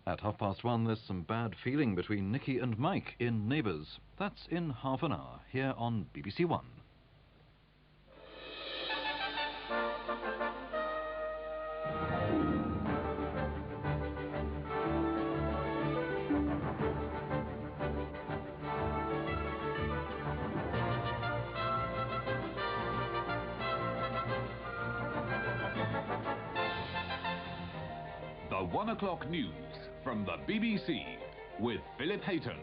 At 1:30, there's some bad feeling between Nicky and Mike in Neighbours. That's in half an hour, here on BBC One. The 1 o'clock news from the BBC with Philip Hayton.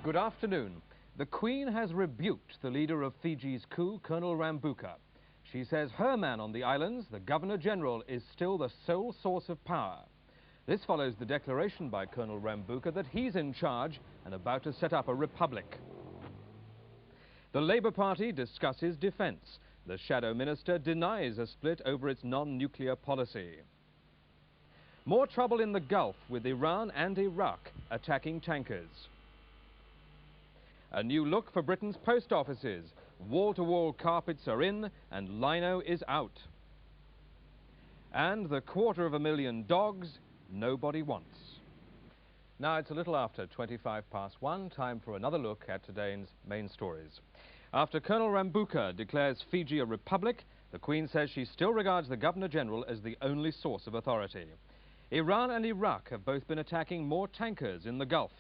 Good afternoon. The Queen has rebuked the leader of Fiji's coup, Colonel Rambuka. She says her man on the islands, the Governor-General, is still the sole source of power. This follows the declaration by Colonel Rambuka that he's in charge and about to set up a republic. The Labour Party discusses defence. The Shadow Minister denies a split over its non-nuclear policy. More trouble in the Gulf with Iran and Iraq attacking tankers. A new look for Britain's post offices. Wall-to-wall carpets are in and lino is out. And the 250,000 dogs nobody wants. Now it's a little after 1:25, time for another look at today's main stories. After Colonel Rambuka declares Fiji a republic, the Queen says she still regards the Governor-General as the only source of authority. Iran and Iraq have both been attacking more tankers in the Gulf,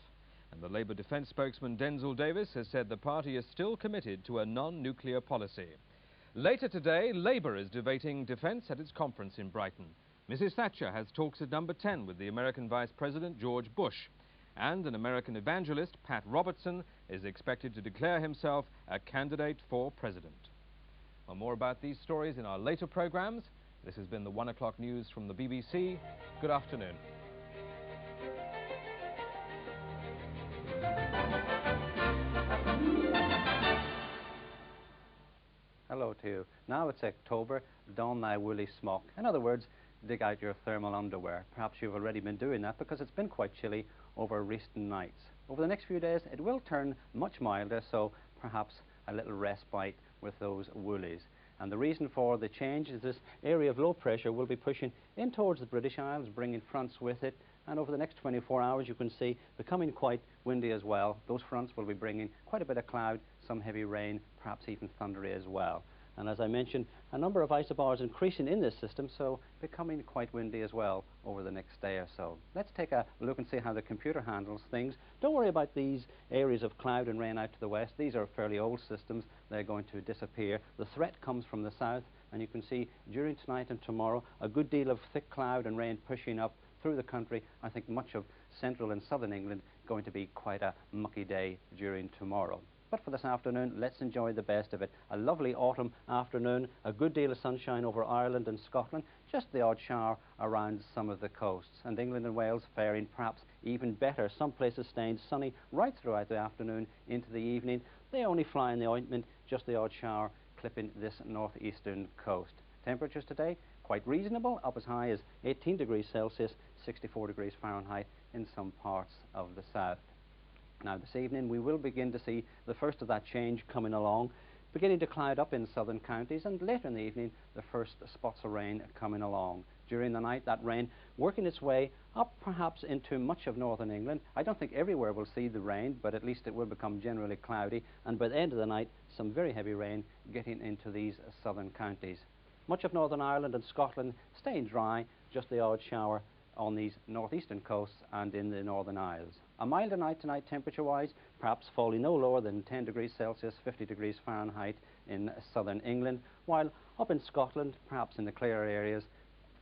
and the Labour defence spokesman Bernard Davey has said the party is still committed to a non-nuclear policy. Later today, Labour is debating defence at its conference in Brighton. Mrs. Thatcher has talks at number 10 with the American Vice President George Bush. And an American evangelist, Pat Robertson, is expected to declare himself a candidate for president. Well, more about these stories in our later programmes. This has been the 1 o'clock news from the BBC. Good afternoon. Hello to you. Now it's October, don thy woolly smock. In other words, dig out your thermal underwear. Perhaps you've already been doing that because it's been quite chilly over recent nights. Over the next few days it will turn much milder, so perhaps a little respite with those woolies. And the reason for the change is this area of low pressure will be pushing in towards the British Isles, bringing fronts with it, and over the next 24 hours you can see becoming quite windy as well. Those fronts will be bringing quite a bit of cloud, some heavy rain, perhaps even thundery as well. And as I mentioned, a number of isobars increasing in this system, so becoming quite windy as well over the next day or so. Let's take a look and see how the computer handles things. Don't worry about these areas of cloud and rain out to the west. These are fairly old systems. They're going to disappear. The threat comes from the south, and you can see during tonight and tomorrow a good deal of thick cloud and rain pushing up through the country. I think much of central and southern England going to be quite a mucky day during tomorrow. But for this afternoon, let's enjoy the best of it. A lovely autumn afternoon, a good deal of sunshine over Ireland and Scotland, just the odd shower around some of the coasts. And England and Wales faring perhaps even better. Some places staying sunny right throughout the afternoon into the evening. They only fly in the ointment, just the odd shower clipping this northeastern coast. Temperatures today, quite reasonable, up as high as 18 degrees Celsius, 64 degrees Fahrenheit in some parts of the south. Now this evening we will begin to see the first of that change coming along, beginning to cloud up in southern counties, and later in the evening the first spots of rain coming along. During the night that rain working its way up perhaps into much of northern England. I don't think everywhere will see the rain, but at least it will become generally cloudy, and by the end of the night some very heavy rain getting into these southern counties. Much of Northern Ireland and Scotland staying dry, just the odd shower on these northeastern coasts and in the Northern Isles. A milder night tonight temperature-wise, perhaps falling no lower than 10 degrees Celsius, 50 degrees Fahrenheit in southern England, while up in Scotland, perhaps in the clearer areas,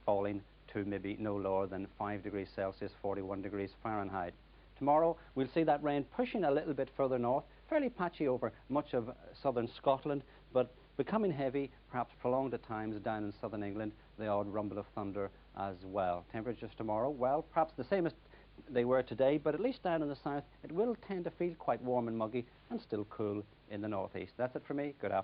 falling to maybe no lower than 5 degrees Celsius, 41 degrees Fahrenheit. Tomorrow we'll see that rain pushing a little bit further north, fairly patchy over much of southern Scotland, but becoming heavy, perhaps prolonged at times down in southern England, the odd rumble of thunder as well. Temperatures tomorrow, well, perhaps the same as they were today, but at least down in the south it will tend to feel quite warm and muggy and still cool in the northeast. That's it for me. Good afternoon.